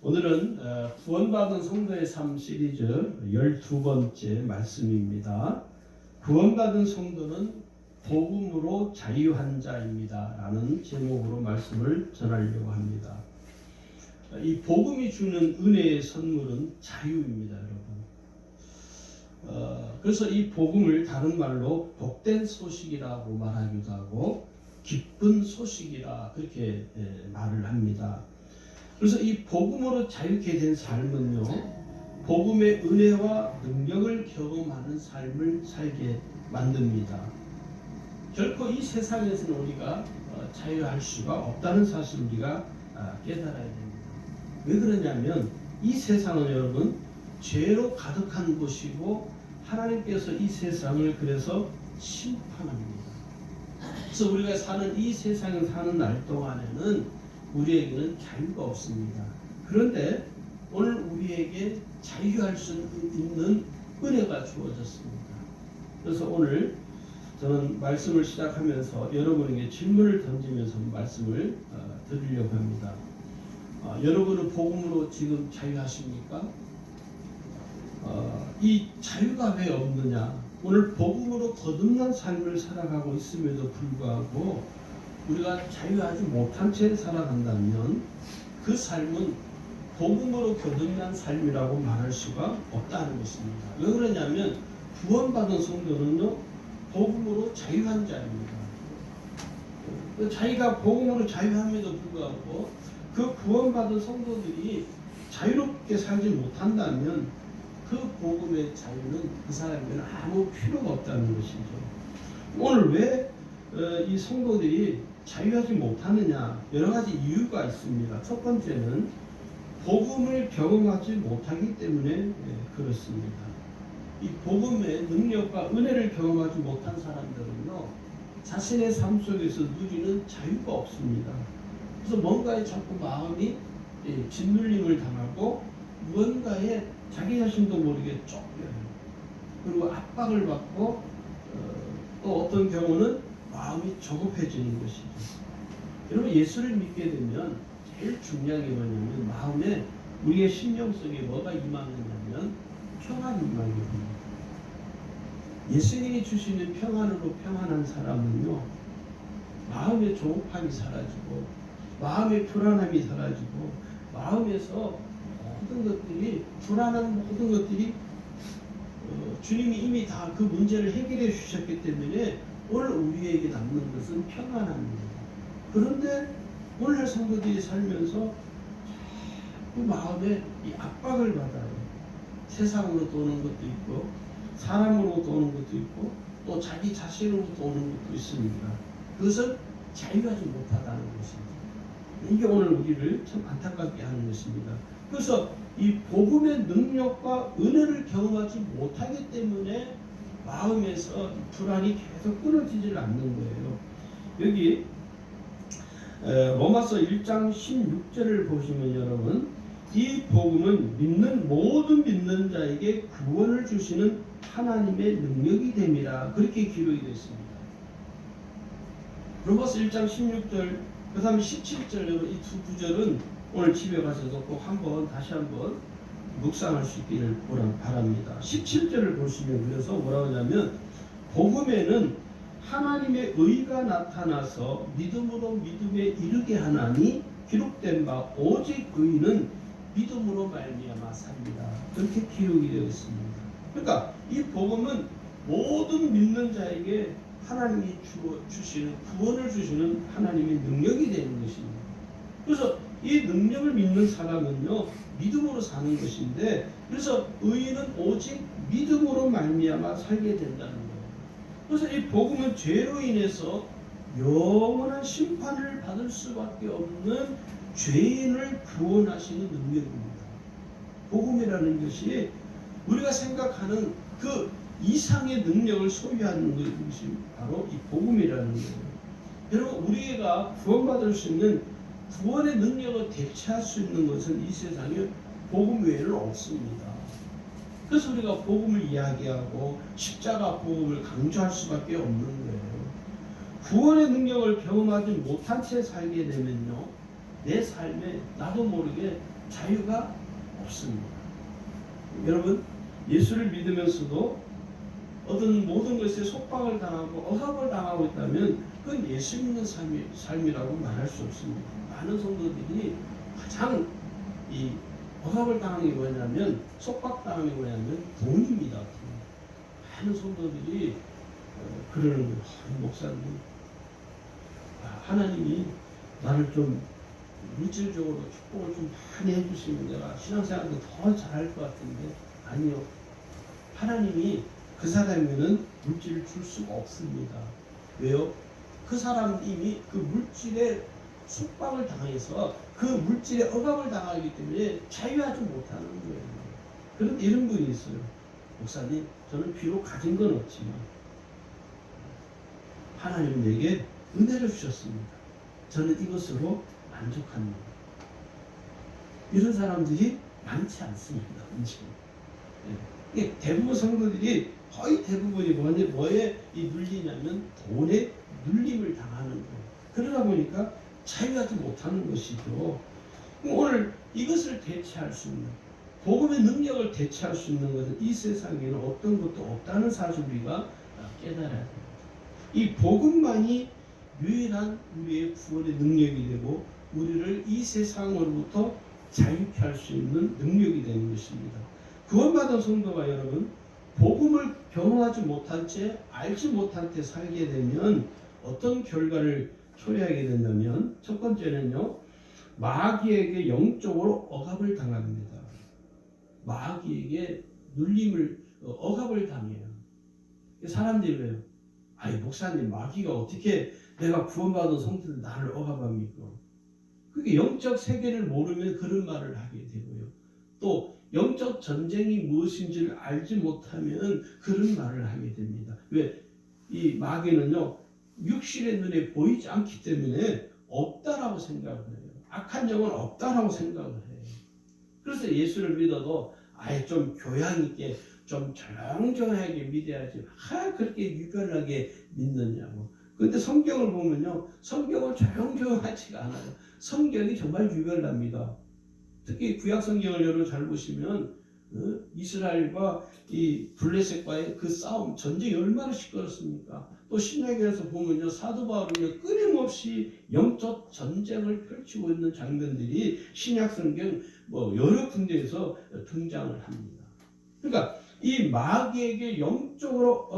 오늘은 구원받은 성도의 삶 시리즈 12번째 말씀입니다. 구원받은 성도는 복음으로 자유한 자입니다 라는 제목으로 말씀을 전하려고 합니다. 이 복음이 주는 은혜의 선물은 자유입니다, 여러분. 그래서 이 복음을 다른 말로 복된 소식이라고 말하기도 하고 기쁜 소식이라 그렇게 말을 합니다. 그래서 이 복음으로 자유케 된 삶은요, 복음의 은혜와 능력을 경험하는 삶을 살게 만듭니다. 결코 이 세상에서는 우리가 자유할 수가 없다는 사실을 우리가 깨달아야 됩니다. 왜 그러냐면 이 세상은 여러분 죄로 가득한 곳이고 하나님께서 이 세상을 그래서 심판합니다. 그래서 우리가 사는 이 세상에 사는 날 동안에는 우리에게는 자유가 없습니다. 그런데 오늘 우리에게 자유할 수 있는 은혜가 주어졌습니다. 그래서 오늘 저는 말씀을 시작하면서 여러분에게 질문을 던지면서 말씀을 드리려고 합니다. 여러분은 복음으로 지금 자유하십니까? 이 자유가 왜 없느냐? 오늘 복음으로 거듭난 삶을 살아가고 있음에도 불구하고 우리가 자유하지 못한 채 살아간다면 그 삶은 복음으로 거듭난 삶이라고 말할 수가 없다는 것입니다. 왜 그러냐면 구원받은 성도는요, 복음으로 자유한 자입니다. 자기가 복음으로 자유함에도 불구하고 그 구원받은 성도들이 자유롭게 살지 못한다면 그 복음의 자유는 그 사람에게는 아무 필요가 없다는 것이죠. 오늘 왜 이 성도들이 자유하지 못하느냐, 여러 가지 이유가 있습니다. 첫 번째는 복음을 경험하지 못하기 때문에 그렇습니다. 이 복음의 능력과 은혜를 경험하지 못한 사람들은요, 자신의 삶 속에서 누리는 자유가 없습니다. 그래서 뭔가에 자꾸 마음이 짓눌림을 당하고 무언가에 자기 자신도 모르게 쫓겨요. 그리고 압박을 받고 또 어떤 경우는 마음이 조급해지는 것이죠. 여러분, 예수를 믿게 되면 제일 중요한 게 뭐냐면 마음에 우리의 심령 속에 뭐가 임하느냐면 평안이 임하게 됩니다. 예수님이 주시는 평안으로 평안한 사람은요, 마음의 조급함이 사라지고 마음의 불안함이 사라지고 마음에서 모든 것들이 불안한 모든 것들이 주님이 이미 다 그 문제를 해결해 주셨기 때문에 오늘 우리에게 남는 것은 평안합니다. 그런데 오늘날 성도들이 살면서 자꾸 마음에 이 압박을 받아요. 세상으로 도는 것도 있고 사람으로 도는 것도 있고 또 자기 자신으로부터 오는 것도 있습니다. 그것은 자유하지 못하다는 것입니다. 이게 오늘 우리를 참 안타깝게 하는 것입니다. 그래서 이 복음의 능력과 은혜를 경험하지 못하기 때문에 마음에서 불안이 계속 끊어지질 않는 거예요. 여기 로마서 1장 16절을 보시면 여러분, 이 복음은 모든 믿는 자에게 구원을 주시는 하나님의 능력이 됨이라 그렇게 기록이 되어 있습니다. 로마서 1장 16절 그 다음에 17절 이 두 구절은 오늘 집에 가셔서 꼭 다시 한번 묵상할 수 있기를 바랍니다. 17절을 보시면 그래서 뭐라고 하냐면 복음에는 하나님의 의가 나타나서 믿음으로 믿음에 이르게 하나니 기록된 바 오직 의는 믿음으로 말미암아 삽니다. 그렇게 기록이 되어 있습니다. 그러니까 이 복음은 모든 믿는 자에게 하나님이 주시는 구원을 주시는 하나님의 능력이 되는 것입니다. 그래서 이 능력을 믿는 사람은요, 믿음으로 사는 것인데, 그래서 의인은 오직 믿음으로 말미암아 살게 된다는 거예요. 그래서 이 복음은 죄로 인해서 영원한 심판을 받을 수밖에 없는 죄인을 구원하시는 능력입니다. 복음이라는 것이 우리가 생각하는 그 이상의 능력을 소유하는 것이 바로 이 복음이라는 거예요. 여러분, 우리가 구원받을 수 있는 구원의 능력을 대체할 수 있는 것은 이 세상에 복음 외에는 없습니다. 그래서 우리가 복음을 이야기하고 십자가 복음을 강조할 수밖에 없는 거예요. 구원의 능력을 경험하지 못한 채 살게 되면요, 내 삶에 나도 모르게 자유가 없습니다. 여러분, 예수를 믿으면서도 어떤 모든 것에 속박을 당하고 억압을 당하고 있다면 그건 예수 믿는 삶이라고 말할 수 없습니다. 많은 성도들이 가장 이 억압을 당하는 게 뭐냐면, 속박당하는 게 뭐냐면 돈입니다. 많은 성도들이 그러는 거예요. 목사님, 하나님이 나를 좀 물질적으로 축복을 좀 많이 해주시면 내가 신앙생활도 더 잘할 것 같은데, 아니요. 하나님이 그 사람에게는 물질을 줄 수가 없습니다. 왜요? 그 사람 이미 그 물질에 속박을 당해서 그 물질에 억압을 당하기 때문에 자유하지 못하는 거예요. 그런데 이런 분이 있어요. 목사님, 저는 비록 가진 건 없지만 하나님은 내게 은혜를 주셨습니다. 저는 이것으로 만족합니다. 이런 사람들이 많지 않습니다. 대부분 성도들이 거의 대부분이 뭐에 눌리냐면 돈에 눌림을 당하는 거예요. 그러다 보니까 자유하지 못하는 것이죠. 오늘 이것을 대체할 수 있는, 복음의 능력을 대체할 수 있는 것은 이 세상에는 어떤 것도 없다는 사실을 우리가 깨달아야 됩니다. 이 복음만이 유일한 우리의 구원의 능력이 되고 우리를 이 세상으로부터 자유케 할 수 있는 능력이 되는 것입니다. 구원받은 성도가 여러분, 복음을 경험하지 못한 채 알지 못한 채 살게 되면 어떤 결과를 초래하게 된다면, 첫 번째는요, 마귀에게 영적으로 억압을 당합니다. 마귀에게 눌림을, 억압을 당해요. 사람들이 왜요? 아니, 목사님, 마귀가 어떻게 내가 구원받은 성도들 나를 억압합니까? 그게 영적 세계를 모르면 그런 말을 하게 되고요. 또 영적 전쟁이 무엇인지를 알지 못하면 그런 말을 하게 됩니다. 왜? 이 마귀는요, 육신의 눈에 보이지 않기 때문에 없다라고 생각을 해요. 악한 영은 없다라고 생각을 해요. 그래서 예수를 믿어도 아예 좀 교양 있게, 좀 조용조용하게 믿어야지. 그렇게 유별나게 믿느냐고. 근데 성경을 보면요, 성경은 조용조용하지가 않아요. 성경이 정말 유별납니다. 특히 구약 성경을 여러분 잘 보시면 이스라엘과 이 블레셋과의 그 싸움, 전쟁이 얼마나 시끄럽습니까? 또 신약에서 보면요, 사도 바울이 끊임없이 영적 전쟁을 펼치고 있는 장면들이 신약 성경 여러 군데에서 등장을 합니다. 그러니까 이 마귀에게 영적으로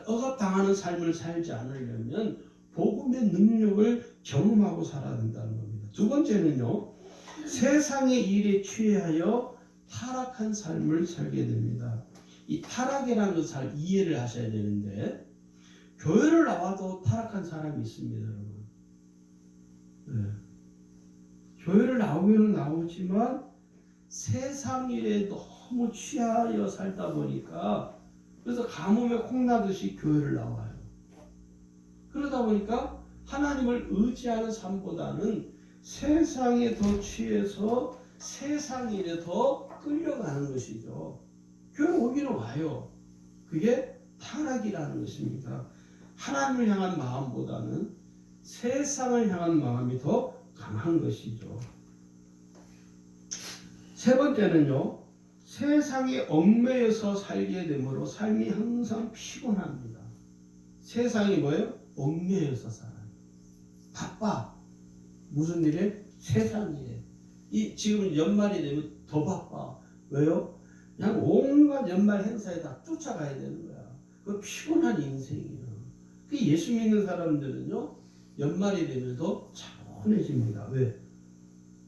억압당하는 삶을 살지 않으려면 복음의 능력을 경험하고 살아야 된다는 겁니다. 두 번째는요, 세상의 일에 취하여 타락한 삶을 살게 됩니다. 이 타락이라는 것을 잘 이해를 하셔야 되는데, 교회를 나와도 타락한 사람이 있습니다, 여러분. 네. 교회를 나오기는 나오지만 세상 일에 너무 취하여 살다 보니까, 그래서 가뭄에 콩나듯이 교회를 나와요. 그러다 보니까 하나님을 의지하는 삶보다는 세상에 더 취해서 세상 일에 더 끌려가는 것이죠. 교회 오기는 와요. 그게 타락이라는 것입니다. 하나님을 향한 마음보다는 세상을 향한 마음이 더 강한 것이죠. 세 번째는요, 세상에 얽매여서 살게 되므로 삶이 항상 피곤합니다. 세상이 뭐예요? 얽매여서 살아요. 바빠. 무슨 일에? 세상 일에. 지금 연말이 되면 더 바빠. 왜요? 그냥 온갖 연말 행사에 다 쫓아가야 되는 거야. 그 피곤한 인생이에요. 그 예수 믿는 사람들은요, 연말이 되면 더 차분해집니다. 왜?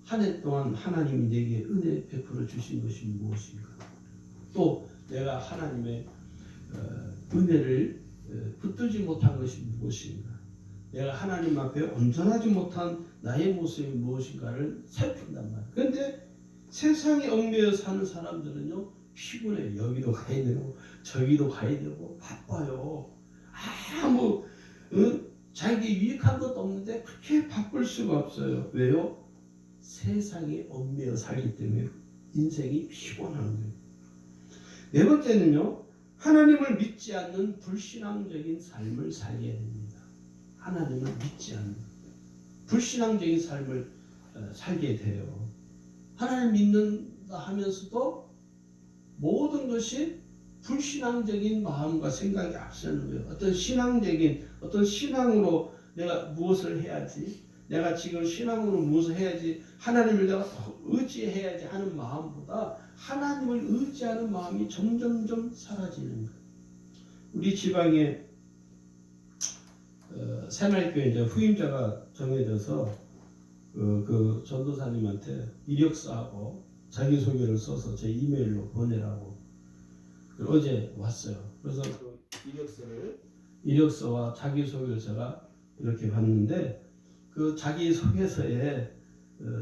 한 해 동안 하나님이 내게 은혜 베풀어 주신 것이 무엇인가? 또 내가 하나님의 은혜를 붙들지 못한 것이 무엇인가? 내가 하나님 앞에 온전하지 못한 나의 모습이 무엇인가를 살핀단 말이에요. 그런데 세상에 얽매여 사는 사람들은요, 피곤해. 여기도 가야 되고 저기도 가야 되고 바빠요. 아무 자기 유익한 것도 없는데 그렇게 바쁠 수가 없어요. 왜요? 세상에 얽매여 살기 때문에 인생이 피곤한 거예요. 네 번째는요, 하나님을 믿지 않는 불신앙적인 삶을 살게 됩니다. 하나님을 믿지 않는 불신앙적인 삶을 살게 돼요. 하나님 믿는다 하면서도 모든 것이 불신앙적인 마음과 생각이 앞서는 거예요. 어떤 신앙적인, 어떤 신앙으로 내가 무엇을 해야지, 내가 지금 신앙으로 무엇을 해야지, 하나님을 내가 더 의지해야지 하는 마음보다 하나님을 의지하는 마음이 점점점 사라지는 거예요. 우리 지방에 새날교회 이제 후임자가 정해져서 그 전도사님한테 이력서하고 자기소개를 써서 제 이메일로 보내라고 어제 왔어요. 그래서 그 이력서와 자기소개를 제가 이렇게 봤는데 그 자기소개서에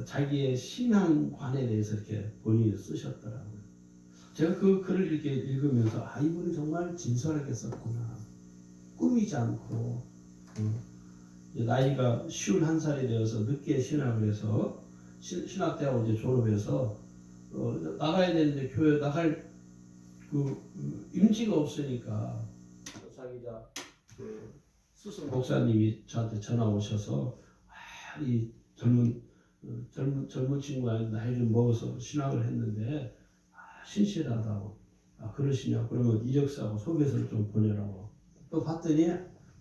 자기의 신앙관에 대해서 이렇게 본인이 쓰셨더라고요. 제가 그 글을 이렇게 읽으면서 이분이 정말 진솔하게 썼구나. 꾸미지 않고 나이가 51살이 되어서 늦게 신학을 해서 신학대학을 이제 졸업해서 나가야 되는데 교회 나갈 그 임지가 없으니까 자기자 스승 목사님이 저한테 전화 오셔서 이 젊은 친구가 나이 좀 먹어서 신학을 했는데 신실하다고 그러시냐 그러면 이력서하고 소개서를 좀 보내라고 또 봤더니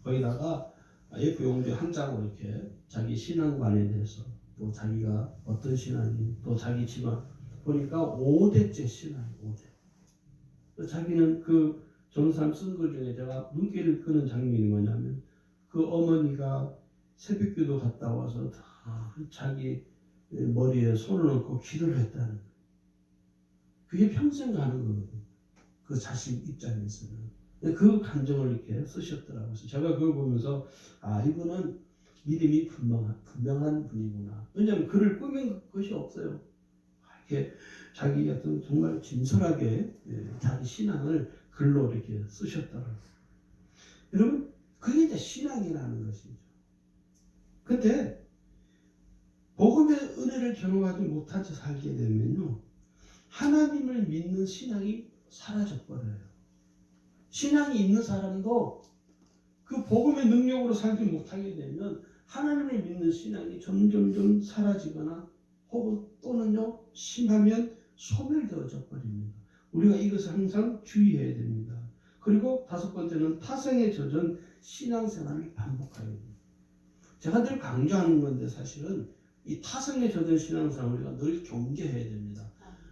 거기다가 A4 용지 한 장으로 이렇게 자기 신앙관에 대해서 또 자기가 어떤 신앙이 또 자기 집안 보니까 5대째 신앙이 5대. 자기는 그 전사람 쓴 글 중에 제가 눈길을 끄는 장면이 뭐냐면 그 어머니가 새벽기도 갔다 와서 다 자기 머리에 손을 얹고 기도를 했다는 거예요. 그게 평생 가는 거거든요. 그 자식 입장에서는. 그 감정을 이렇게 쓰셨더라고요. 그래서 제가 그걸 보면서 이분은 믿음이 분명한 분이구나. 왜냐하면 글을 꾸민 것이 없어요. 이렇게 자기 어떤 정말 진솔하게 자기 신앙을 글로 이렇게 쓰셨더라고요. 여러분 그게 이제 신앙이라는 것이죠. 근데 복음의 은혜를 경험하지 못한 채 살게 되면요. 하나님을 믿는 신앙이 사라져 버려요. 신앙이 있는 사람도 그 복음의 능력으로 살지 못하게 되면 하나님을 믿는 신앙이 점점점 사라지거나 혹은 또는요 심하면 소멸되어져 버립니다. 우리가 이것을 항상 주의해야 됩니다. 그리고 다섯 번째는 타성에 젖은 신앙생활을 반복하게 됩니다. 제가 늘 강조하는 건데 사실은 이 타성에 젖은 신앙생활을 우리가 늘 경계해야 됩니다.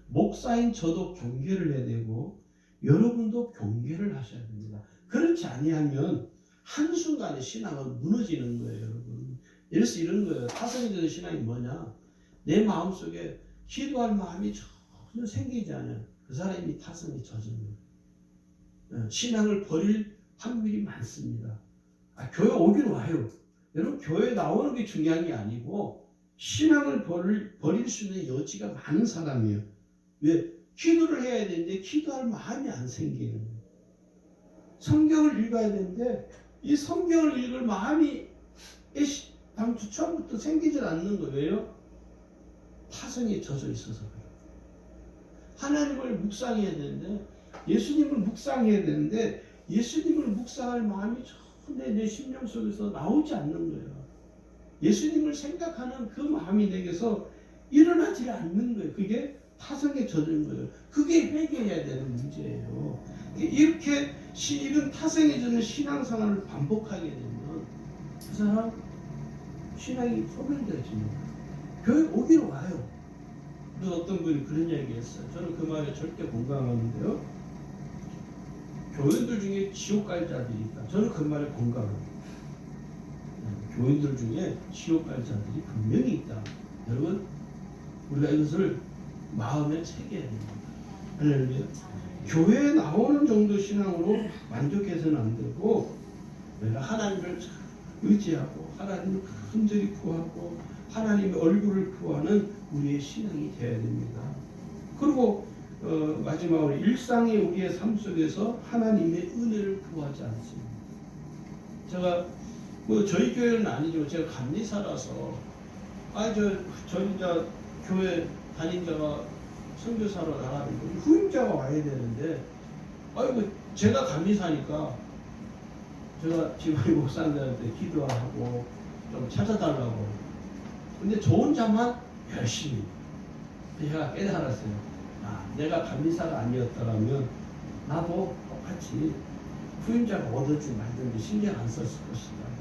목사인 저도 경계를 해야 되고 여러분도 경계를 하셔야 됩니다. 그렇지 아니하면 한순간에 신앙은 무너지는 거예요. 여러분. 예를 들어서 이런 거예요. 타성에 젖은 신앙이 뭐냐. 내 마음속에 기도할 마음이 전혀 생기지 않아요. 그 사람이 타성에 젖은 거예요. 신앙을 버릴 확률이 많습니다. 교회 오긴 와요. 여러분 교회 나오는 게 중요한 게 아니고 신앙을 버릴 수 있는 여지가 많은 사람이에요. 왜? 기도를 해야 되는데 기도할 마음이 안 생기는 거예요. 성경을 읽어야 되는데 이 성경을 읽을 마음이 당초 처음부터 생기질 않는 거예요. 타성에 젖어 있어서 그래요. 하나님을 묵상해야 되는데 예수님을 묵상해야 되는데 예수님을 묵상할 마음이 전혀 내 심령 속에서 나오지 않는 거예요. 예수님을 생각하는 그 마음이 내게서 일어나지 않는 거예요. 그게 타성에 젖은 거예요. 그게 회개해야 되는 문제예요. 이렇게 이런 타성에 젖은 신앙생활을 반복하게 되면 그 사람 신앙이 소멸되어집니다. 교회 오긴 와요. 그래서 어떤 분이 그런 얘기 했어요. 저는 그 말에 절대 공감하는데요. 교인들 중에 지옥 갈 자들이 있다. 저는 그 말에 공감합니다. 교인들 중에 지옥 갈 자들이 분명히 있다. 여러분 우리가 이것을 마음에 새겨야 됩니다. 할렐루야. 교회에 나오는 정도 신앙으로 만족해서는 안 되고 내가 하나님을 의지하고 하나님을 간절히 구하고 하나님의 얼굴을 구하는 우리의 신앙이 되어야 됩니다. 그리고 마지막으로 일상의 우리의 삶 속에서 하나님의 은혜를 구하지 않습니다. 제가 저희 교회는 아니지만 제가 감리사라서 저희 교회 담임자가 선교사로 나가는데 후임자가 와야 되는데 제가 감리사니까 제가 지금 목사님들한테 기도하고 좀 찾아달라고. 근데 저 혼자만 열심히. 제가 깨달았어요. 아, 내가 감리사가 아니었더라면 나도 똑같이 후임자가 얻을지 말든지 신경 안 썼을 것이다.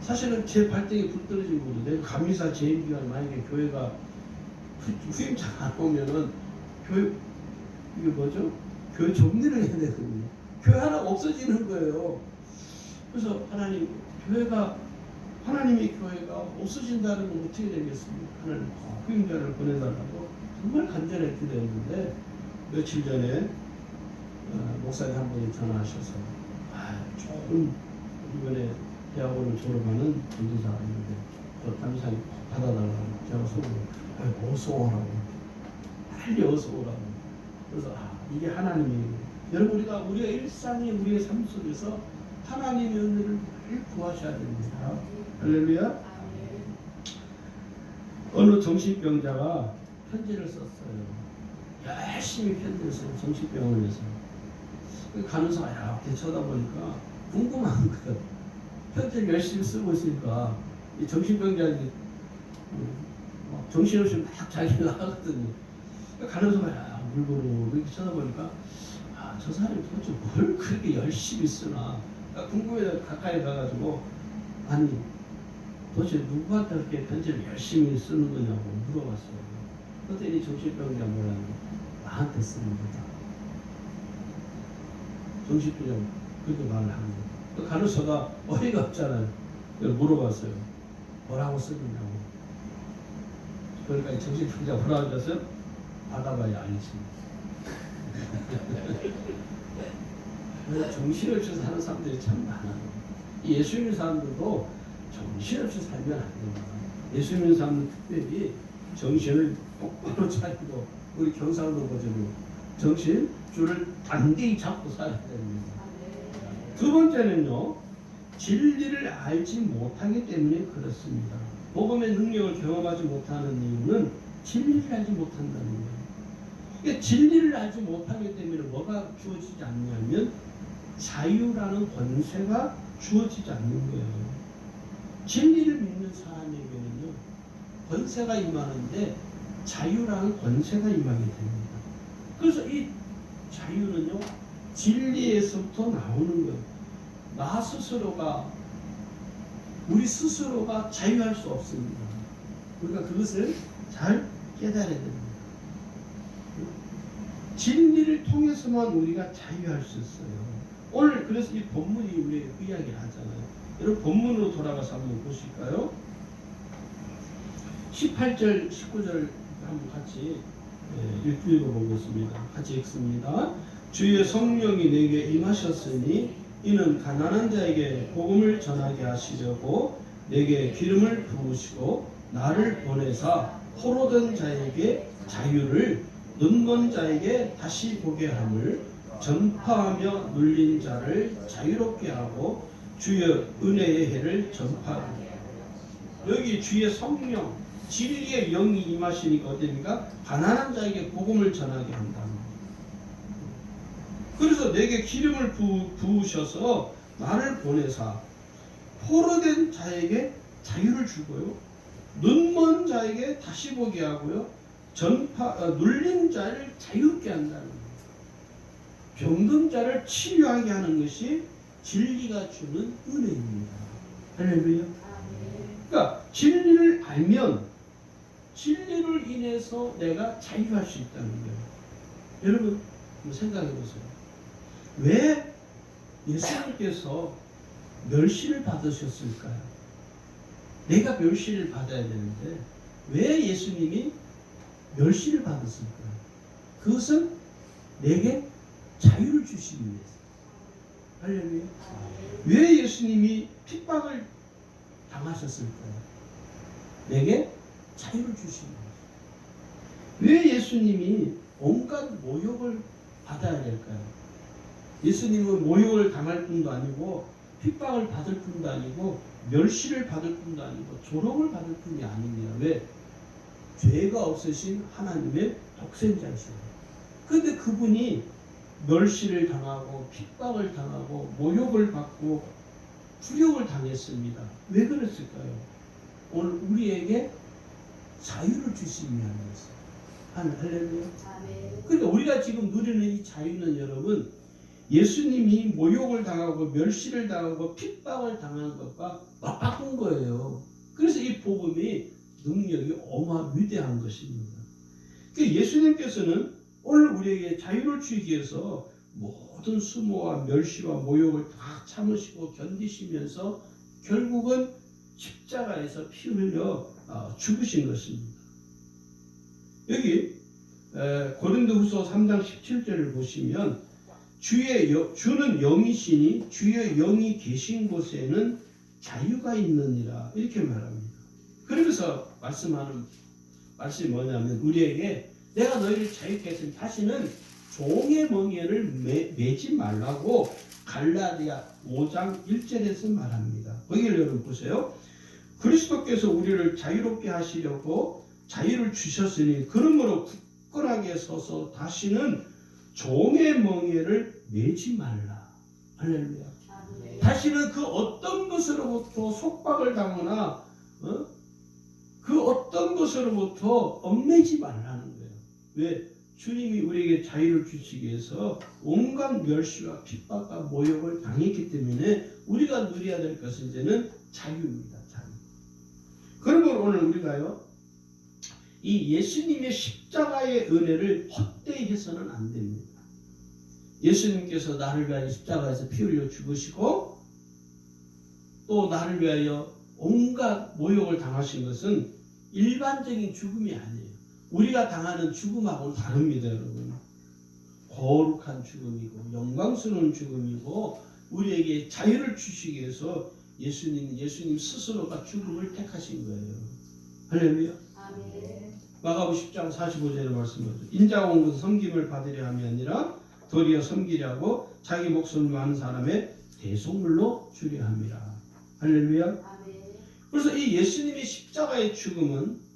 사실은 제 발등에 불 떨어진 것도 내가 감리사 재임 기간 만약에 교회가 후임자가 안 오면은 교회 이게 뭐죠? 교회 정리를 해야 되거든요. 교회 하나 없어지는 거예요. 그래서 하나님 하나님의 교회가 없어진다는 건 어떻게 되겠습니까? 하나님 후임자를 보내달라고 정말 간절히 기도했는데 며칠 전에 목사님 한 분이 전화하셔서 조금 이번에 대학원을 졸업하는 전도사가 있는데 그 감사히 받아달라고 제가 속으로 어서 오라고 빨리 어서 오라고. 그래서 이게 하나님이 여러분 우리가 일상의 우리의 삶 속에서 하나님의 은혜를 늘 구하셔야 됩니다. 할렐루야. 어느 정신병자가 편지를 썼어요. 열심히 편지를 써요. 정신병원에서. 간호사가 이렇게 쳐다보니까 궁금한 거예요. 편지를 열심히 쓰고 있으니까 이 정신병자들이 정신없이 막 자기 나가거든요. 간호사가 물고로 이렇게 쳐다보니까 저 사람이 도대체 뭘 그렇게 열심히 쓰나 궁금해서 가까이 가가지고 아니 도대체 누구한테 그렇게 편지를 열심히 쓰는 거냐고 물어봤어요. 그랬더니 정신병자 뭐라는 나한테 쓰는 거다. 정신병자 그렇게 말을 하는 거예요. 그 간호사가 어이가 없잖아요. 물어봤어요. 뭐라고 쓰느냐고. 그러니까 정신병자 뭐라고 했어요? 받아봐야 알지. 정신없이 사는 사람들이 참 많아요. 예수 믿는 사람들도 정신없이 살면 안 됩니다. 예수 믿는 사람은 특별히 정신을 똑바로 차리고 우리 경상도 버전으로 정신 줄을 단디히 잡고 살아야 됩니다. 두 번째는요, 진리를 알지 못하기 때문에 그렇습니다. 복음의 능력을 경험하지 못하는 이유는 진리를 알지 못한다는 거예요. 그러니까 진리를 알지 못하기 때문에 뭐가 주어지지 않냐면 자유라는 권세가 주어지지 않는 거예요. 진리를 믿는 사람에게는요, 권세가 임하는데 자유라는 권세가 임하게 됩니다. 그래서 이 자유는요, 진리에서부터 나오는 거예요. 나 스스로가, 우리 스스로가 자유할 수 없습니다. 우리가 그것을 잘 깨달아야 됩니다. 진리를 통해서만 우리가 자유할 수 있어요. 오늘 그래서 이 본문이 우리 이야기를 하잖아요. 여러분 본문으로 돌아가서 한번 보실까요? 18절, 19절 한번 같이 읽어보겠습니다. 같이 읽습니다. 주의 성령이 내게 임하셨으니 이는 가난한 자에게 복음을 전하게 하시려고 내게 기름을 부으시고 나를 보내사 포로된 자에게 자유를 눈먼 자에게 다시 보게 함을 전파하며 눌린 자를 자유롭게 하고 주의 은혜의 해를 전파하고. 여기 주의 성령 진리의 영이 임하시니까 어떻습니까? 가난한 자에게 복음을 전하게 한다. 그래서 내게 기름을 부으셔서 나를 보내사 포로된 자에게 자유를 주고요, 눈먼 자에게 다시 보게 하고요, 눌린 자를 자유롭게 한다는 거예요. 병든 자를 치료하게 하는 것이 진리가 주는 은혜입니다. 할렐루야. 그러니까 진리를 알면 진리를 인해서 내가 자유할 수 있다는 거예요. 여러분 한번 생각해 보세요. 왜 예수님께서 멸시를 받으셨을까요? 내가 멸시를 받아야 되는데 왜 예수님이 멸시를 받았을까요? 그것은 내게 자유를 주시기 위해서. 할렐루야. 왜 예수님이 핍박을 당하셨을까요? 내게 자유를 주시기 위해서. 왜 예수님이 온갖 모욕을 받아야 될까요? 예수님은 모욕을 당할 뿐도 아니고 핍박을 받을 뿐도 아니고 멸시를 받을 뿐도 아니고 조롱을 받을 뿐이 아닙니다. 왜? 죄가 없으신 하나님의 독생자이시죠. 그런데 그분이 멸시를 당하고 핍박을 당하고 모욕을 받고 굴욕을 당했습니다. 왜 그랬을까요? 오늘 우리에게 자유를 주시기 위함이었어요. 할렐루야. 아멘. 그러니까 우리가 지금 누리는 이 자유는 여러분, 예수님이 모욕을 당하고 멸시를 당하고 핍박을 당한 것과 맞바꾼 거예요. 그래서 이 복음이 능력이 어마 위대한 것입니다. 그러니까 예수님께서는 오늘 우리에게 자유를 주기 위해서 모든 수모와 멸시와 모욕을 다 참으시고 견디시면서 결국은 십자가에서 피 흘려 죽으신 것입니다. 여기 고린도후서 3장 17절을 보시면 주는 영이시니 주의 영이 계신 곳에는 자유가 있느니라 이렇게 말합니다. 그러면서 말씀하는 말씀이 뭐냐면 우리에게 내가 너희를 자유케 했으니 다시는 종의 멍에를 매지 말라고 갈라디아 5장 1절에서 말합니다. 거기를 여러분 보세요. 그리스도께서 우리를 자유롭게 하시려고 자유를 주셨으니 그러므로 굳건하게 서서 다시는 종의 멍에를 매지 말라. 할렐루야. 아멘. 다시는 그 어떤 것으로부터 속박을 당하거나 그 어떤 것으로부터 얽매지 말라는 거예요. 왜? 주님이 우리에게 자유를 주시기 위해서 온갖 멸시와 핍박과 모욕을 당했기 때문에 우리가 누려야 될 것은 이제는 자유입니다. 자유. 그러면 오늘 우리가요, 이 예수님의 십자가의 은혜를 헛되이 해서는 안 됩니다. 예수님께서 나를 위하여 십자가에서 피 흘려 죽으시고 또 나를 위하여 온갖 모욕을 당하신 것은 일반적인 죽음이 아니에요. 우리가 당하는 죽음하고는 다릅니다, 여러분. 거룩한 죽음이고 영광스러운 죽음이고 우리에게 자유를 주시기 위해서 예수님 스스로가 죽음을 택하신 거예요. 할렐루야. 아멘. 마가복음 10장 45절의 말씀이죠. 인자가 온 것은 섬김을 받으려 함이 아니라 도리어 섬기려고 자기 목숨을 많은 사람의 대속물로 주려 함이라. 할렐루야. 아멘. 그래서 이 예수님의 십자가의 죽음은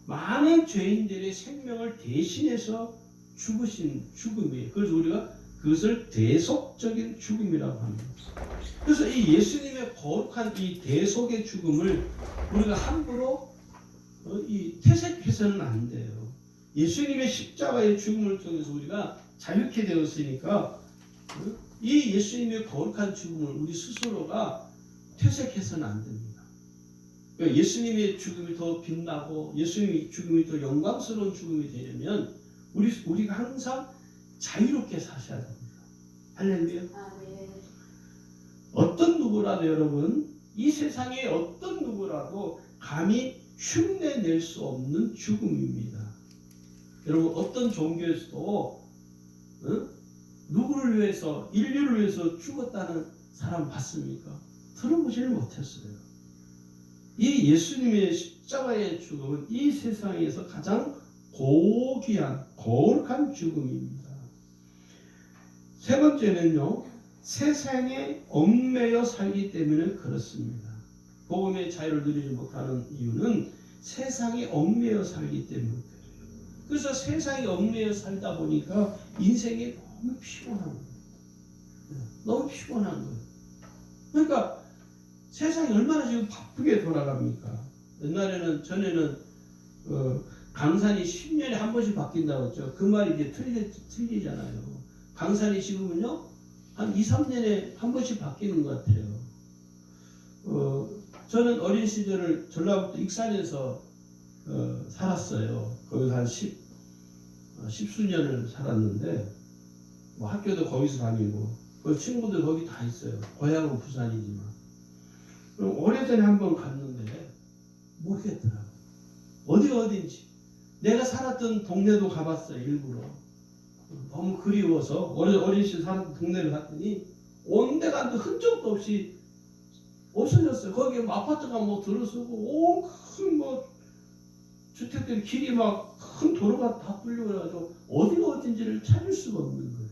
많은 죄인들의 생명을 대신해서 죽으신 죽음이에요. 그래서 우리가 그것을 대속적인 죽음이라고 합니다. 그래서 이 예수님의 거룩한 이 대속의 죽음을 우리가 함부로 퇴색해서는 안 돼요. 예수님의 십자가의 죽음을 통해서 우리가 자유케 되었으니까 이 예수님의 거룩한 죽음을 우리 스스로가 퇴색해서는 안 됩니다. 예수님의 죽음이 더 빛나고 예수님의 죽음이 더 영광스러운 죽음이 되려면 우리가 항상 자유롭게 사셔야 됩니다. 할렐루야. 아멘. 어떤 누구라도 여러분, 이 세상에 어떤 누구라도 감히 흉내낼 수 없는 죽음입니다. 여러분, 어떤 종교에서도 누구를 위해서, 인류를 위해서 죽었다는 사람 봤습니까? 들어보지를 못했어요. 이 예수님의 십자가의 죽음은 이 세상에서 가장 고귀한 거룩한 죽음입니다. 세 번째는요, 세상에 얽매여 살기 때문에 그렇습니다. 복음의 자유를 누리지 못하는 이유는 세상에 얽매여 살기 때문에 그래요. 그래서 세상에 얽매여 살다 보니까 인생이 너무 피곤한 거예요. 너무 피곤한 거예요. 그러니까 세상이 얼마나 지금 바쁘게 돌아갑니까? 전에는 강산이 10년에 한 번씩 바뀐다고 했죠. 그 말이 이제 틀리잖아요. 강산이 지금은요, 한 2, 3년에 한 번씩 바뀌는 것 같아요. 저는 어린 시절을 전라북도 익산에서 살았어요. 거기서 한 십수년을 살았는데, 학교도 거기서 다니고, 그 친구들 거기 다 있어요. 고향은 부산이지만. 오래전에 한번 갔는데 모르겠더라고. 어디가 어딘지. 내가 살았던 동네도 가봤어요. 일부러. 너무 그리워서 어린 시절 살았던 동네를 갔더니 온 데가 흔적도 없이 없어졌어요. 거기에 아파트가 들어서고 온 큰 주택들 길이 큰 도로가 다 뚫려가지고 어디가 어딘지를 찾을 수가 없는 거예요.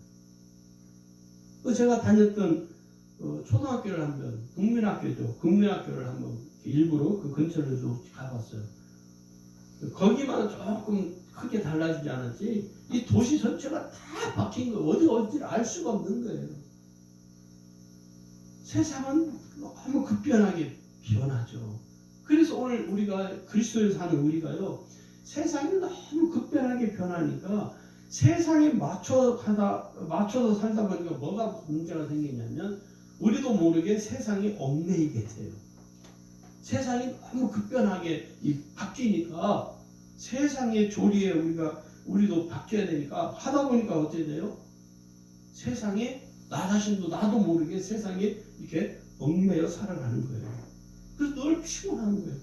제가 다녔던 초등학교를 한번, 국민학교를 한번 일부러 그 근처를 좀 가봤어요. 거기만 조금 크게 달라지지 않았지, 이 도시 전체가 다 바뀐 거예요. 어디가 어딘지를 알 수가 없는 거예요. 세상은 너무 급변하게 변하죠. 그래서 오늘 우리가 그리스도에 사는 우리가요, 세상이 너무 급변하게 변하니까 세상에 맞춰서 살다 보니까 뭐가 문제가 생기냐면 우리도 모르게 세상이 얽매이게 돼요. 세상이 너무 급변하게 바뀌니까 세상의 조리에 우리도 바뀌어야 되니까 하다 보니까 어떻게 돼요? 세상에 나 자신도 나도 모르게 세상에 이렇게 얽매여 살아가는 거예요. 그래서 늘 피곤한 거예요.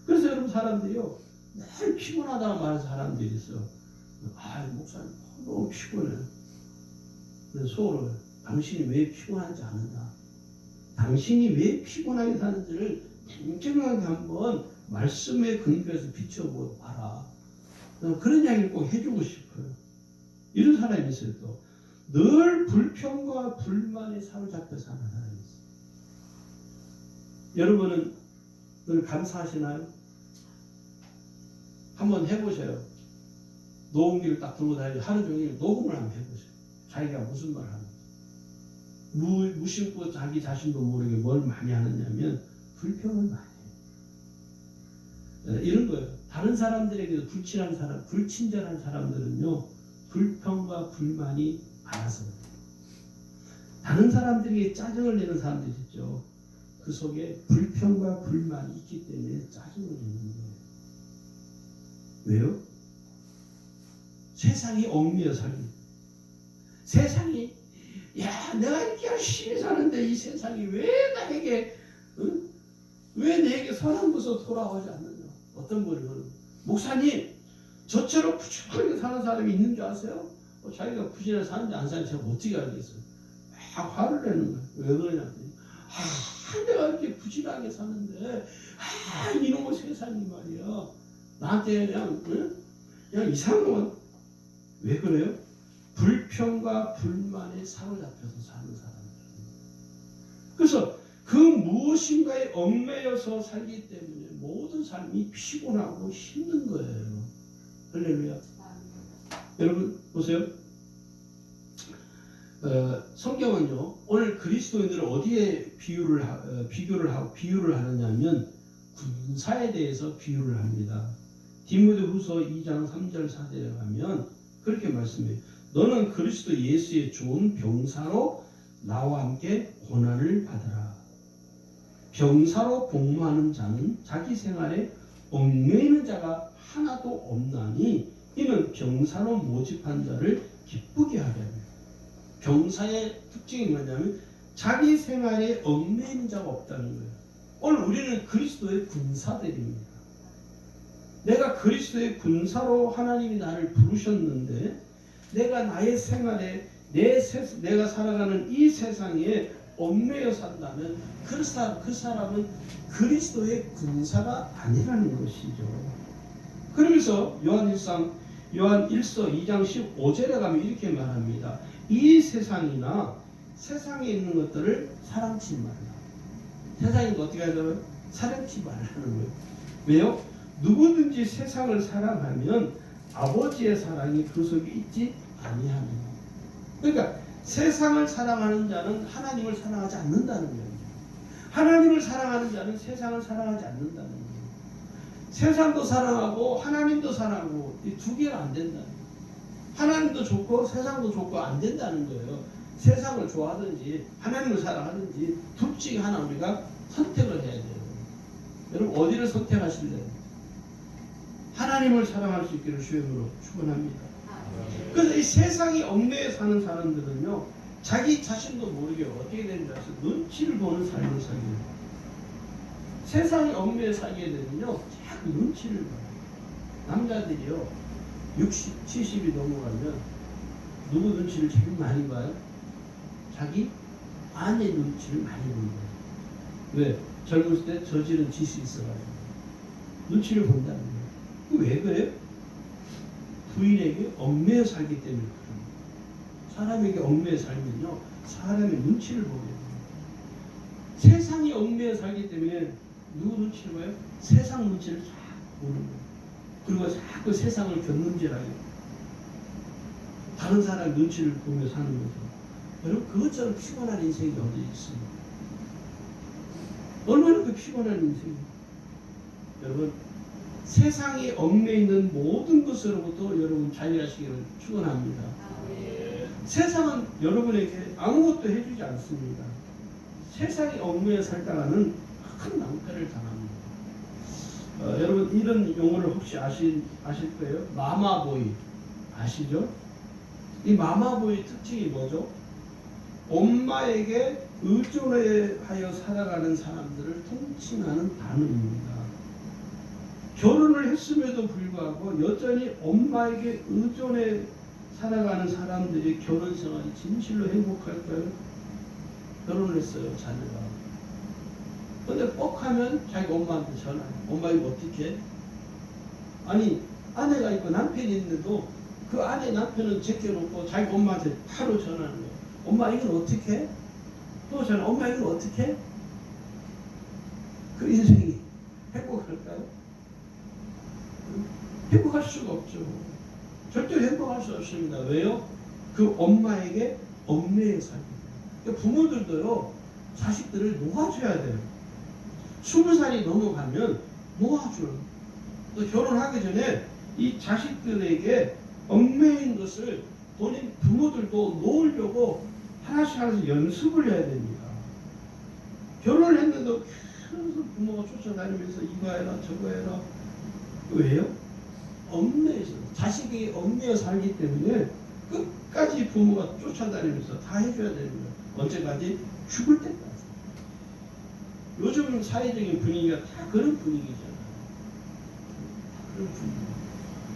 그래서 여러분 사람들이요 늘 피곤하다고 말하는 사람들이 있어요. 목사님 너무 피곤해. 그래서 속으로 당신이 왜 피곤한지 아는가? 당신이 왜 피곤하게 사는지를 냉정하게 한번 말씀에 근거해서 비춰봐라. 그런 이야기를 꼭 해주고 싶어요. 이런 사람이 있어요. 또 늘 불평과 불만에 사로잡혀 사는 사람이 있어요. 여러분은 늘 감사하시나요? 한번 해보세요. 녹음기를 딱 들고 다니고 하루 종일 녹음을 한번 해보세요. 자기가 무슨 말을 하는지. 무심코 자기 자신도 모르게 뭘 많이 하느냐면 불평을 많이 해요. 이런 거예요. 다른 사람들에게도 불친절한 사람들은요 불평과 불만이 많아서 그래요. 다른 사람들에게 짜증을 내는 사람들이 있죠. 그 속에 불평과 불만이 있기 때문에 짜증을 내는 거예요. 왜요? 세상이 얽매여 살기. 세상이 내가 이렇게 열심히 사는데 이 세상이 왜 나에게 왜 내게 선한 것으로 돌아오지 않느냐. 어떤 분이 목사님 저처럼 부지런하게 사는 사람이 있는 줄 아세요? 자기가 부지런하게 사는지 안 사는지 제가 어떻게 알겠어요? 막 화를 내는 거예요. 왜 그러냐. 내가 이렇게 부지런하게 사는데 이놈의 세상이 말이야 나한테 그냥 이상한 건 왜 그래요? 불평과 불만에 사로잡혀서 사는 사람들. 그래서 그 무엇인가에 얽매여서 살기 때문에 모든 삶이 피곤하고 힘든 거예요. 할렐루야. 여러분 보세요. 성경은요 오늘 그리스도인들을 어디에 비유를 하느냐면 군사에 대해서 비유를 합니다. 디모데후서 2장 3절 4절에 가면 그렇게 말씀해요. 너는 그리스도 예수의 좋은 병사로 나와 함께 고난을 받으라. 병사로 복무하는 자는 자기 생활에 얽매이는 자가 하나도 없나니 이는 병사로 모집한 자를 기쁘게 하려면. 병사의 특징이 뭐냐면 자기 생활에 얽매이는 자가 없다는 거예요. 오늘 우리는 그리스도의 군사들입니다. 내가 그리스도의 군사로 하나님이 나를 부르셨는데 내가 나의 생활에 내가 살아가는 이 세상에 얽매여 산다면 그 사람은 그리스도의 군사가 아니라는 것이죠. 그러면서 요한 1서 2장 15절에 가면 이렇게 말합니다. 이 세상이나 세상에 있는 것들을 사랑치 말라. 세상이 어떻게 하자면 사랑치 말라는 거예요. 왜요? 누구든지 세상을 사랑하면 아버지의 사랑이 그 속에 있지 아니하느니. 그러니까 세상을 사랑하는 자는 하나님을 사랑하지 않는다는 거예요. 하나님을 사랑하는 자는 세상을 사랑하지 않는다는 거예요. 세상도 사랑하고 하나님도 사랑하고 이 두 개가 안 된다는 거예요. 하나님도 좋고 세상도 좋고 안 된다는 거예요. 세상을 좋아하든지 하나님을 사랑하든지 둘 중에 하나 우리가 선택을 해야 돼요. 여러분 어디를 선택하실래요? 하나님을 사랑할 수 있기를 주의 이름으로 축원합니다. 그래서 이 세상이 얽매여 사는 사람들은요 자기 자신도 모르게 어떻게 되는지 알아서 눈치를 보는 삶을 살게 돼요. 세상이 얽매여 살게 되면요 자꾸 눈치를 봐요. 남자들이요 60, 70이 넘어가면 누구 눈치를 제일 많이 봐요? 자기 아내 눈치를 많이 보는 거예요. 왜? 젊었을 때 저지른 짓이 있어가지고 눈치를 본다는 거예요. 왜 그래요? 부인에게 얽매여 살기 때문에 그래요. 사람에게 얽매여 살면요 사람의 눈치를 보게 돼요. 세상이 얽매여 살기 때문에 누구 눈치를 봐요? 세상 눈치를 쫙 보는 거예요. 그리고 자꾸 세상을 견눈질하게 다른 사람 눈치를 보며 사는 거죠. 여러분 그것처럼 피곤한 인생이 어디 있습니까? 얼마나 그 피곤한 인생이에요. 여러분 세상에 얽매 있는 모든 것으로부터 여러분 자유하시기를 축원합니다. 세상은 여러분에게 아무것도 해주지 않습니다. 세상에 얽매여 살다가는 큰 낭패를 당합니다. 여러분 이런 용어를 혹시 아실 거예요? 마마보이 아시죠? 이 마마보이 특징이 뭐죠? 엄마에게 의존하여 살아가는 사람들을 통칭하는 단어입니다. 결혼을 했음에도 불구하고 여전히 엄마에게 의존해 살아가는 사람들이 결혼 생활이 진실로 행복할까요? 결혼을 했어요, 자녀가. 근데 뻑 하면 자기 엄마한테 전화해. 엄마 이거 어떻게 해? 아니 아내가 있고 남편이 있는데도 그 아내 남편은 제껴놓고 자기 엄마한테 바로 전화하는 거예요. 엄마 이건 어떻게 해? 또 전화. 엄마 이건 어떻게 해? 그 인생이 행복할까요? 행복할 수가 없죠. 절대로 행복할 수 없습니다. 왜요? 그 엄마에게 얽매여 살기. 그러니까 부모들도요, 자식들을 놓아줘야 돼요. 20살이 넘어가면 놓아줘요. 또 결혼하기 전에 이 자식들에게 얽매인 것을 본인 부모들도 놓으려고 하나씩 연습을 해야 됩니다. 결혼을 했는데도 계속 부모가 쫓아다니면서 이거 해라 저거 해라. 왜요? 얽매여서 자식이 얽매여 살기 때문에 끝까지 부모가 쫓아다니면서 다 해줘야 되는 거예요. 언제까지? 죽을 때까지. 요즘 사회적인 분위기가 다 그런 분위기잖아요. 그런 분위기.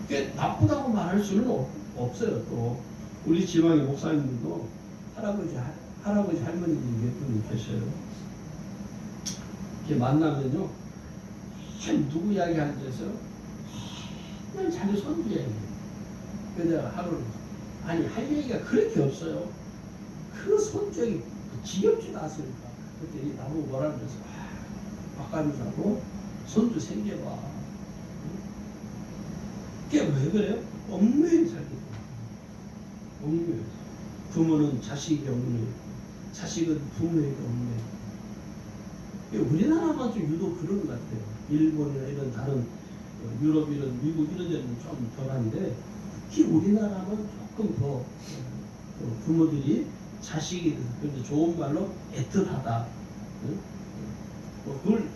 그게 나쁘다고 말할 수는 없어요. 또 우리 지방의 목사님들도 할아버지 할머니들이 몇 분이 계셔요. 이렇게 만나면요, 누구 이야기 앉아서 그냥 자기 손주 얘기. 그래서 하루는 아니 할 얘기가 그렇게 없어요. 그 손주 얘기 지겹지도 않습니까? 그때 나보고 뭐라 그래서 바꿔주자고 손주 생겨봐. 그게 왜 그래요? 얽매여 살기 때문에. 얽매여. 부모는 자식에게 얽매여, 자식은 부모에게 얽매여. 우리나라만 좀 유독 그런 것 같아요. 일본이나 이런 다른 유럽 이런 미국 이런 데는 좀 덜한데 특히 우리나라는 조금 더 부모들이 자식이 그래서 좋은 말로 애틋하다. 그걸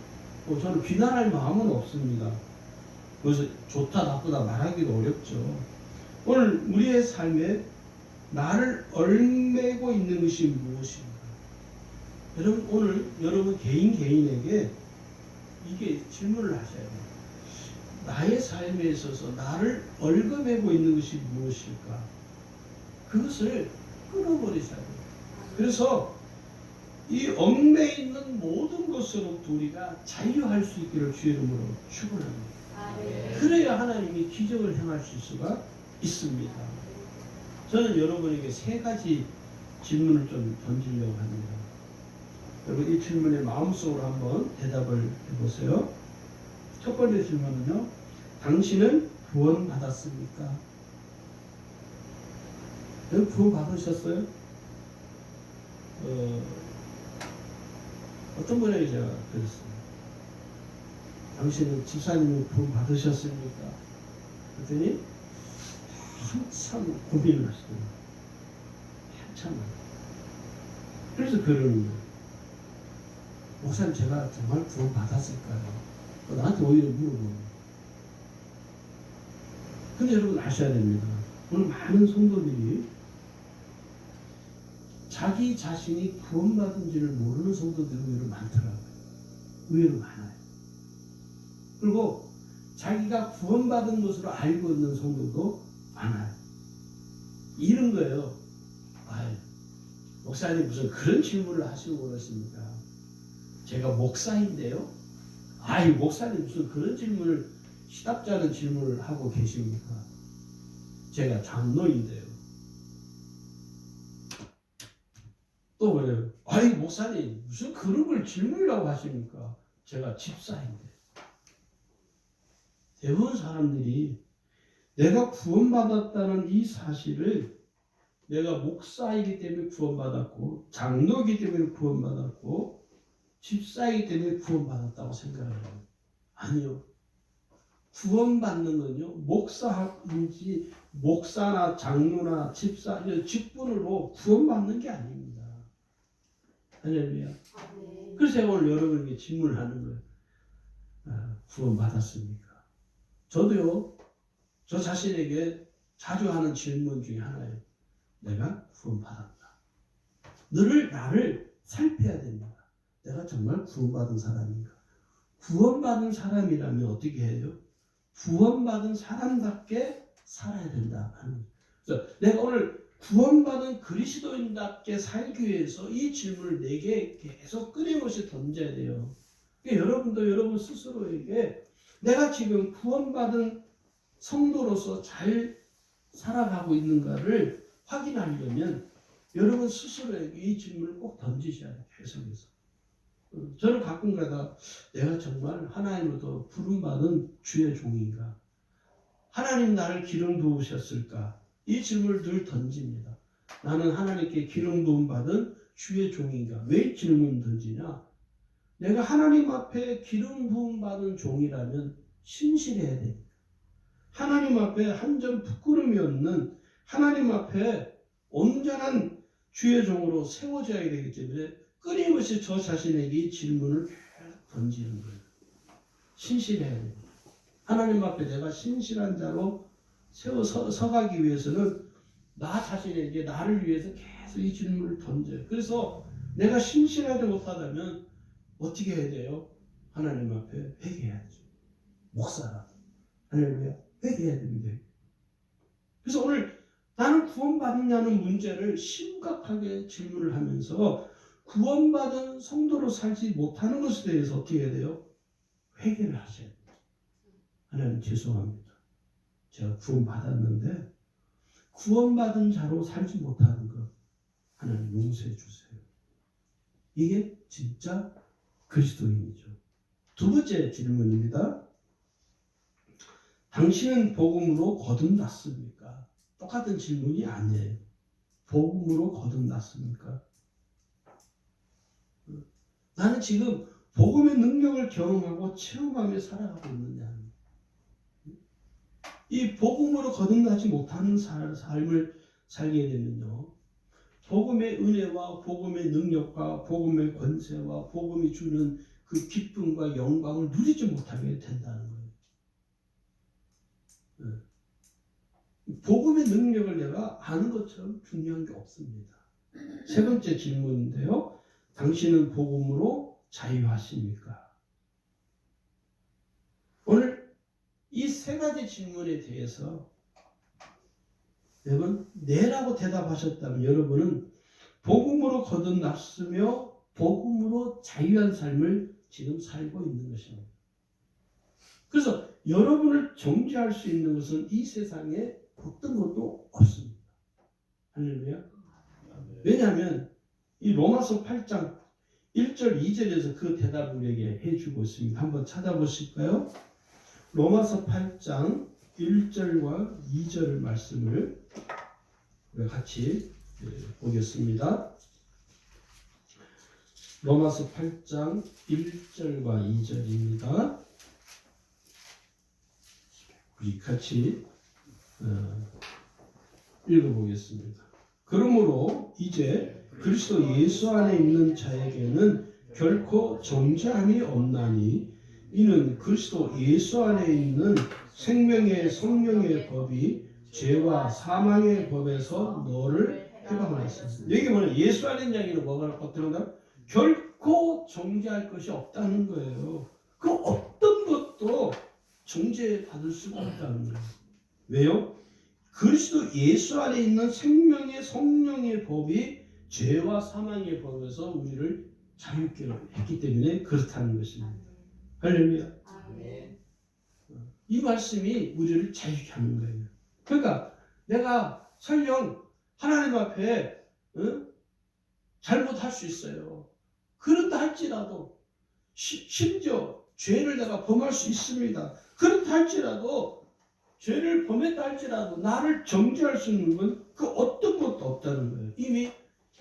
저는 비난할 마음은 없습니다. 그래서 좋다 나쁘다 말하기도 어렵죠. 오늘 우리의 삶에 나를 얽매고 있는 것이 무엇인가? 여러분 오늘 여러분 개인에게 이게 질문을 하셔야 돼요. 나의 삶에 있어서 나를 얽어매고 있는 것이 무엇일까? 그것을 끊어버리셔야 돼요. 그래서 이 얽매여 있는 모든 것으로부터 우리가 자유할 수 있기를 주의 이름으로 축원합니다. 그래야 하나님이 기적을 행할 수가 있습니다. 저는 여러분에게 세 가지 질문을 좀 던지려고 합니다. 여러분 이 질문에 마음속으로 한번 대답을 해보세요. 첫 번째 질문은요. 당신은 구원 받았습니까? 구원 받으셨어요? 어떤 분에게 제가 그랬어요. 당신은 집사님은 구원 받으셨습니까? 그랬더니 한참 고민을 하시더라고요. 한참. 그래서 그러는 거예요. 목사님 제가 정말 구원 받았을까요? 나한테 오히려 물어보는. 근데 여러분 아셔야 됩니다. 오늘 많은 성도들이 자기 자신이 구원받은지를 모르는 성도들이 의외로 많더라고요. 의외로 많아요. 그리고 자기가 구원받은 것으로 알고 있는 성도도 많아요. 이런 거예요. 아유, 목사님 무슨 그런 질문을 하시고 그러십니까? 제가 목사인데요. 아이 목사님 무슨 그런 질문을 시답지 않은 질문을 하고 계십니까? 제가 장로인데요. 또 그래요. 아이 목사님 무슨 그런 걸 질문이라고 하십니까? 제가 집사인데. 대부분 사람들이 내가 구원받았다는 이 사실을 내가 목사이기 때문에 구원받았고 장로이기 때문에 구원받았고 집사이기 때문에 구원받았다고 생각을 해요. 아니요. 구원받는 건요, 목사인지 목사나 장로나 집사 이런 직분으로 구원받는 게 아닙니다. 할렐루야. 그래서 제가 오늘 여러분에게 질문하는 거예요. 구원받았습니까? 저도요, 저 자신에게 자주 하는 질문 중에 하나예요. 내가 구원받았다. 늘 나를 살펴야 됩니다. 내가 정말 구원받은 사람인가? 구원받은 사람이라면 어떻게 해요? 구원받은 사람답게 살아야 된다. 그래서 내가 오늘 구원받은 그리스도인답게 살기 위해서 이 질문을 내게 계속 끊임없이 던져야 돼요. 그러니까 여러분도 여러분 스스로에게 내가 지금 구원받은 성도로서 잘 살아가고 있는가를 확인하려면 여러분 스스로에게 이 질문을 꼭 던지셔야 돼요. 계속해서. 저는 가끔가다 내가 정말 하나님으로부터 부름받은 주의 종인가? 하나님 나를 기름 부으셨을까? 이 질문을 늘 던집니다. 나는 하나님께 기름 부음 받은 주의 종인가? 왜 이 질문을 던지냐? 내가 하나님 앞에 기름 부음 받은 종이라면 신실해야 됩니다. 하나님 앞에 한 점 부끄러움이 없는 하나님 앞에 온전한 주의 종으로 세워져야 되기 때문에 끊임없이 저 자신에게 이 질문을 던지는 거예요. 신실해야 됩니다. 하나님 앞에 내가 신실한 자로 서가기 위해서는 나 자신에게 나를 위해서 계속 이 질문을 던져요. 그래서 내가 신실하지 못하다면 어떻게 해야 돼요? 하나님 앞에 회개해야죠. 목사라. 할렐루야. 회개해야 됩니다. 그래서 오늘 나는 구원받느냐는 문제를 심각하게 질문을 하면서 구원받은 성도로 살지 못하는 것에 대해서 어떻게 해야 돼요? 회개를 하셔야 돼요. 하나님 죄송합니다. 제가 구원받았는데 구원받은 자로 살지 못하는 것 하나님 용서해 주세요. 이게 진짜 그리스도인이죠. 두 번째 질문입니다. 당신은 복음으로 거듭났습니까? 똑같은 질문이 아니에요. 복음으로 거듭났습니까? 나는 지금 복음의 능력을 경험하고 체험하며 살아가고 있느냐. 이 복음으로 거듭나지 못하는 삶을 살게 되면요. 복음의 은혜와 복음의 능력과 복음의 권세와 복음이 주는 그 기쁨과 영광을 누리지 못하게 된다는 거예요. 복음의 능력을 내가 아는 것처럼 중요한 게 없습니다. 세 번째 질문인데요. 당신은 복음으로 자유하십니까? 오늘 이 세 가지 질문에 대해서 여러분 네라고 대답하셨다면 여러분은 복음으로 거듭났으며 복음으로 자유한 삶을 지금 살고 있는 것입니다. 그래서 여러분을 정죄할 수 있는 것은 이 세상에 어떤 것도 없습니다. 할렐루야. 왜냐하면 이 로마서 8장 1절 2절에서 그 대답을 우리에게 해주고 있습니다. 한번 찾아보실까요? 로마서 8장 1절과 2절의 말씀을 같이 보겠습니다. 로마서 8장 1절과 2절입니다. 우리 같이 읽어보겠습니다. 그러므로 이제 그리스도 예수 안에 있는 자에게는 결코 정죄함이 없나니 이는 그리스도 예수 안에 있는 생명의 성령의 법이 죄와 사망의 법에서 너를 해방하였습니다. 여기 뭐냐? 예수 안에 있는 자에게는 뭐가 어떤가? 결코 정죄할 것이 없다는 거예요. 그 어떤 것도 정죄받을 수가 없다는 거예요. 왜요? 그리스도 예수 안에 있는 생명의 성령의 법이 죄와 사망의 법에서 우리를 자유케 했기 때문에 그렇다는 것입니다. 할렐루야. 이 말씀이 우리를 자유케 하는 거예요. 그러니까 내가 설령 하나님 앞에 잘못할 수 있어요. 그런다 할지라도 심지어 죄를 내가 범할 수 있습니다. 그렇다 할지라도 죄를 범했다 할지라도 나를 정죄할 수 있는 건 그 어떤 것도 없다는 거예요. 이미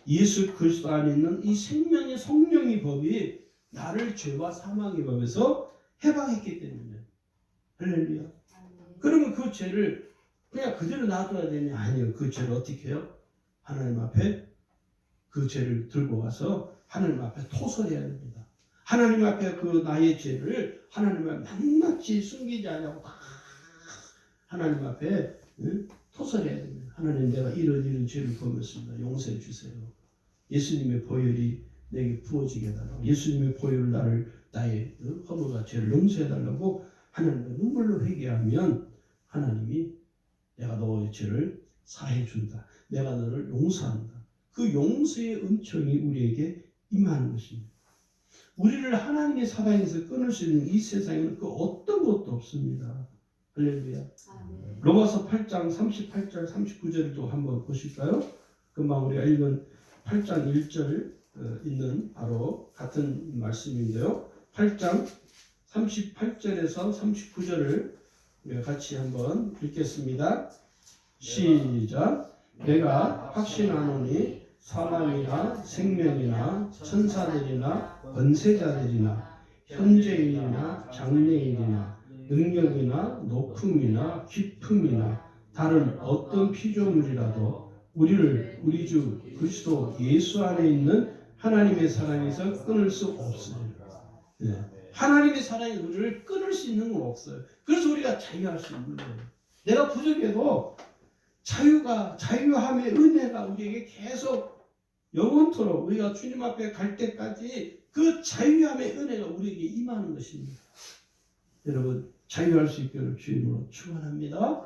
예수 그리스도 안에 있는 이 생명의 성령의 법이 나를 죄와 사망의 법에서 해방했기 때문에. 할렐루야. 그러면 그 죄를 그냥 그대로 놔둬야 되냐? 아니요. 그 죄를 어떻게 해요? 하나님 앞에 그 죄를 들고 가서 하나님 앞에 토설해야 됩니다. 하나님 앞에 그 나의 죄를 하나님 앞에 낱낱이 숨기지 않냐고 다 하나님 앞에 토설해야 됩니다. 하나님, 내가 이런 죄를 범했습니다. 용서해 주세요. 예수님의 보혈이 내게 부어지게 해달라고, 예수님의 보혈을 나의 허물과 죄를 용서해 달라고 하나님과 눈물로 회개하면 하나님이 내가 너의 죄를 사해 준다. 내가 너를 용서한다. 그 용서의 은총이 우리에게 임하는 것입니다. 우리를 하나님의 사랑에서 끊을 수 있는 이 세상에는 그 어떤 것도 없습니다. 할렐루야. 로마서 8장 38절 39절을 또 한번 보실까요? 금방 우리가 읽은 8장 1절 있는 바로 같은 말씀인데요. 8장 38절에서 39절을 우리가 같이 한번 읽겠습니다. 시작. 내가 확신하노니 사람이나 생명이나 천사들이나 권세자들이나 현재인이나 장래인이나 능력이나 높음이나 깊음이나 다른 어떤 피조물이라도 우리 주 그리스도 예수 안에 있는 하나님의 사랑에서 끊을 수 없어요. 네. 하나님의 사랑이 우리를 끊을 수 있는 건 없어요. 그래서 우리가 자유할 수 있는 거예요. 내가 부족해도 자유함의 은혜가 우리에게 계속 영원토록 우리가 주님 앞에 갈 때까지 그 자유함의 은혜가 우리에게 임하는 것입니다. 여러분, 자유할 수 있기를 주님으로 축원합니다.